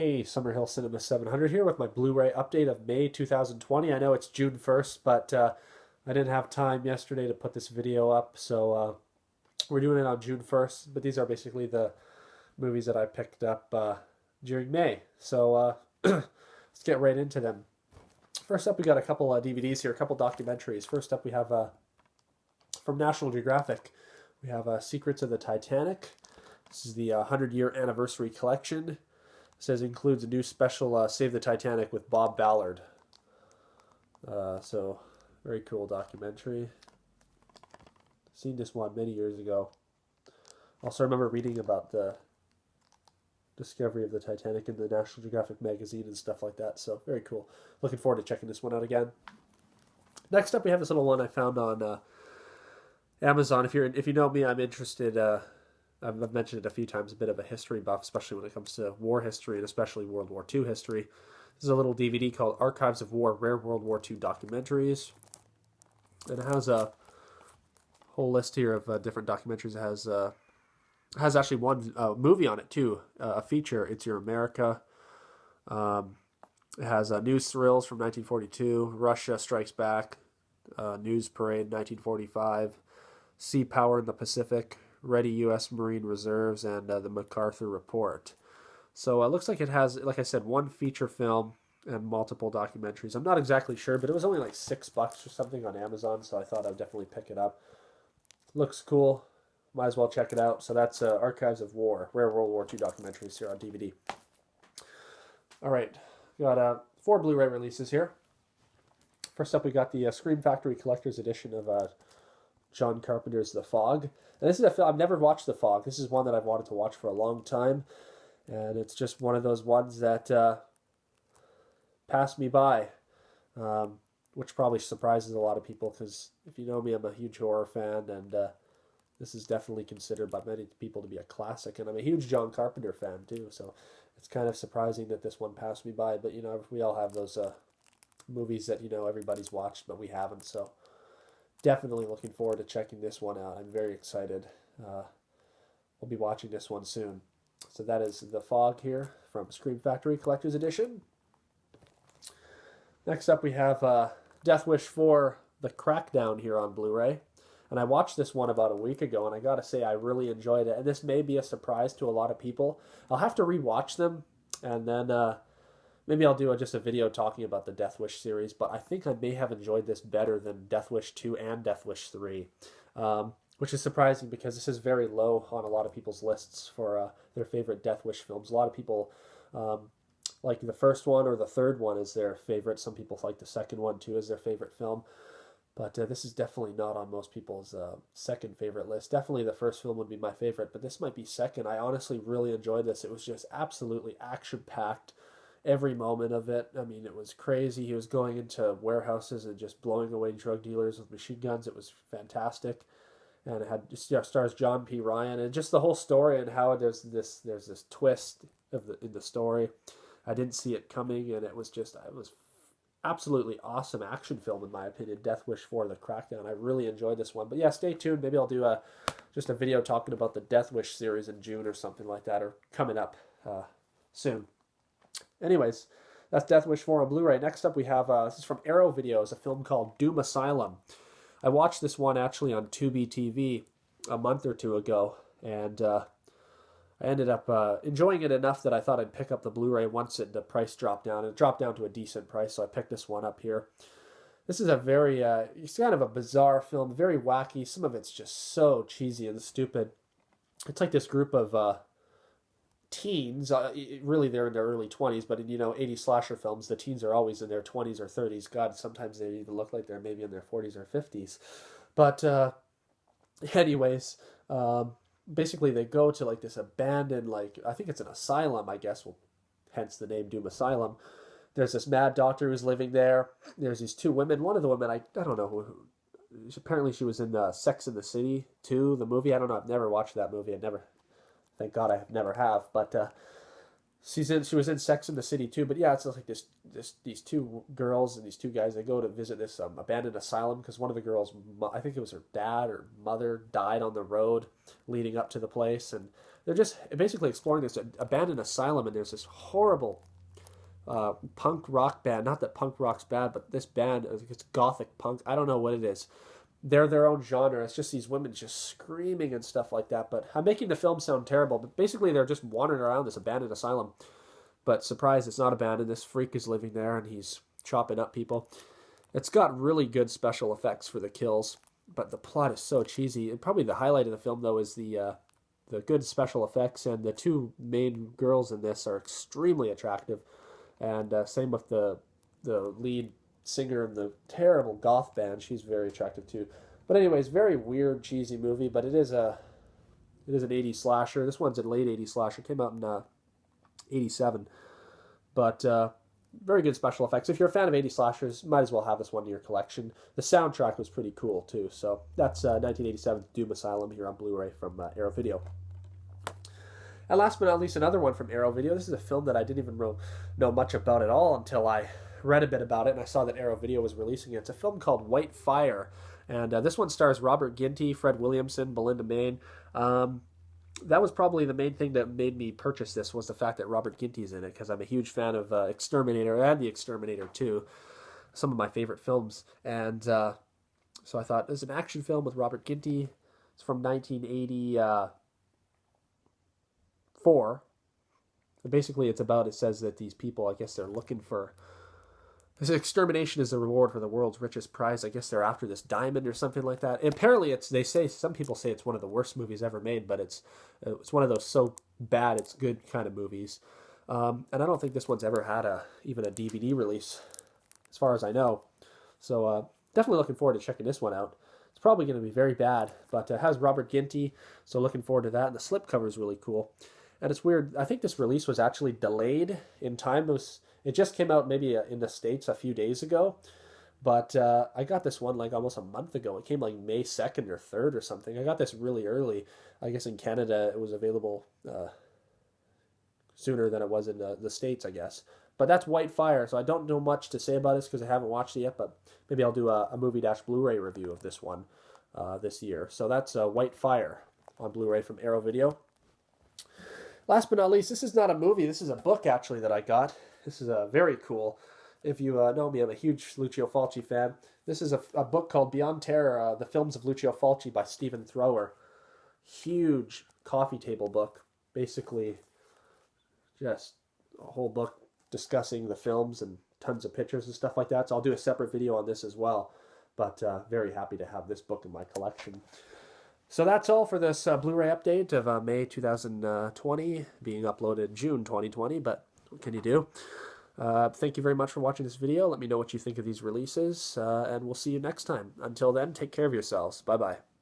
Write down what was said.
Hey, Summerhill Cinema 700 here with my Blu-ray update of May 2020. I know it's June 1st, but I didn't have time yesterday to put this video up, so we're doing it on June 1st. But these are basically the movies that I picked up during May. So let's get right into them. First up, we got a couple DVDs here, a couple documentaries. First up, we have from National Geographic. We have Secrets of the Titanic. This is the 100-year anniversary collection. It says includes a new special Save the Titanic with Bob Ballard. So, very cool documentary. Seen this one many years ago. Also remember reading about the discovery of the Titanic in the National Geographic magazine and stuff like that. So, very cool. Looking forward to checking this one out again. Next up, we have this little one I found on Amazon. If you know me, I'm interested. I've mentioned it a few times, a bit of a history buff, especially when it comes to war history and especially World War II history. This is a little DVD called Archives of War, Rare World War II Documentaries. And it has a whole list here of different documentaries. It has actually one movie on it too, a feature, It's Your America. It has News Thrills from 1942, Russia Strikes Back, News Parade 1945, Sea Power in the Pacific, Ready U.S. Marine Reserves, and the MacArthur Report. So it looks like it has, like I said, one feature film and multiple documentaries. I'm not exactly sure, but it was only like $6 or something on Amazon, so I thought I'd definitely pick it up. Looks cool. Might as well check it out. So that's Archives of War, Rare World War II Documentaries here on DVD. All right, got 4 Blu-ray releases here. First up, we got the Scream Factory Collector's Edition of John Carpenter's The Fog. And this is a film, I've never watched The Fog. This is one that I've wanted to watch for a long time. And it's just one of those ones that passed me by. Which probably surprises a lot of people because if you know me, I'm a huge horror fan. And this is definitely considered by many people to be a classic. And I'm a huge John Carpenter fan too. So it's kind of surprising that this one passed me by. But, you know, we all have those movies that, you know, everybody's watched, but we haven't. So definitely looking forward to checking this one out. I'm very excited. We'll be watching this one soon. So that is The Fog here from Scream Factory Collector's Edition. Next up, we have Death Wish 4, The Crackdown here on Blu-ray. And I watched this one about a week ago, and I gotta say I really enjoyed it. And this may be a surprise to a lot of people. I'll have to rewatch them, and then maybe I'll do just a video talking about the Death Wish series, but I think I may have enjoyed this better than Death Wish 2 and Death Wish 3, which is surprising because this is very low on a lot of people's lists for their favorite Death Wish films. A lot of people like the first one or the third one is their favorite. Some people like the second one too as their favorite film, but this is definitely not on most people's second favorite list. Definitely the first film would be my favorite, but this might be second. I honestly really enjoyed this. It was just absolutely action-packed. Every moment of it. I mean, it was crazy. He was going into warehouses and just blowing away drug dealers with machine guns. It was fantastic. And it had stars John P. Ryan, and just the whole story and how there's this twist in the story. I didn't see it coming, and it was absolutely awesome action film in my opinion. Death Wish 4, The Crackdown. I really enjoyed this one. But yeah, stay tuned. Maybe I'll do just a video talking about the Death Wish series in June or something like that, or coming up soon. Anyways, that's Death Wish 4 on Blu-ray. Next up we have, this is from Arrow Videos, a film called Doom Asylum. I watched this one actually on Tubi TV a month or two ago, and I ended up enjoying it enough that I thought I'd pick up the Blu-ray once the price dropped down. It dropped down to a decent price, so I picked this one up here. This is a very, it's kind of a bizarre film, very wacky. Some of it's just so cheesy and stupid. It's like this group of teens, really they're in their early 20s, but in, you know, 80s slasher films, the teens are always in their 20s or 30s. God, sometimes they even look like they're maybe in their 40s or 50s. But anyways, basically they go to like this abandoned, like, I think it's an asylum, I guess, well, hence the name Doom Asylum. There's this mad doctor who's living there. There's these 2 women. One of the women, I don't know who apparently she was in Sex and the City 2, the movie. I don't know, I've never watched that movie. Thank God I never have, but she was in Sex and the City too. But yeah, it's like these 2 girls and these 2 guys. They go to visit this abandoned asylum because one of the girls, I think it was her dad or mother, died on the road leading up to the place, and they're just basically exploring this abandoned asylum, and there's this horrible punk rock band. Not that punk rock's bad, but this band, it's gothic punk. I don't know what it is. They're their own genre. It's just these women just screaming and stuff like that. But I'm making the film sound terrible. But basically, they're just wandering around this abandoned asylum. But surprise, it's not abandoned. This freak is living there, and he's chopping up people. It's got really good special effects for the kills, but the plot is so cheesy. And probably the highlight of the film, though, is the good special effects. And the two main girls in this are extremely attractive. And same with the lead singer in the terrible goth band. She's very attractive too. But anyways, very weird, cheesy movie. But it is an 80s slasher. This one's a late 80s slasher. It came out in 87. But very good special effects. If you're a fan of 80s slashers, might as well have this one in your collection. The soundtrack was pretty cool too. So that's 1987's Doom Asylum here on Blu-ray from Arrow Video. And last but not least, another one from Arrow Video. This is a film that I didn't even know much about at all until I read a bit about it, and I saw that Arrow Video was releasing it. It's a film called White Fire, and this one stars Robert Ginty, Fred Williamson, Belinda Main. That was probably the main thing that made me purchase this, was the fact that Robert Ginty's in it, because I'm a huge fan of Exterminator and The Exterminator 2, some of my favorite films. And so I thought, this is an action film with Robert Ginty. It's from 1984. And basically, it says that these people, I guess they're looking for, this extermination is the reward for the world's richest prize. I guess they're after this diamond or something like that. And apparently, some people say it's one of the worst movies ever made, but it's one of those so bad it's good kind of movies. And I don't think this one's ever had even a DVD release, as far as I know. So definitely looking forward to checking this one out. It's probably going to be very bad, but it has Robert Ginty, so looking forward to that. And the slipcover is really cool. And it's weird. I think this release was actually delayed in time. It just came out maybe in the States a few days ago. But I got this one like almost a month ago. It came like May 2nd or 3rd or something. I got this really early. I guess in Canada it was available sooner than it was in the States, I guess. But that's White Fire, so I don't know much to say about this because I haven't watched it yet. But maybe I'll do a movie-Blu-ray review of this one this year. So that's White Fire on Blu-ray from Arrow Video. Last but not least, this is not a movie. This is a book, actually, that I got. This is very cool. If you know me, I'm a huge Lucio Fulci fan. This is a book called Beyond Terror, The Films of Lucio Fulci by Stephen Thrower. Huge coffee table book. Basically, just a whole book discussing the films and tons of pictures and stuff like that. So I'll do a separate video on this as well. But very happy to have this book in my collection. So that's all for this Blu-ray update of May 2020, being uploaded June 2020, but what can you do? Thank you very much for watching this video. Let me know what you think of these releases, and we'll see you next time. Until then, take care of yourselves. Bye-bye.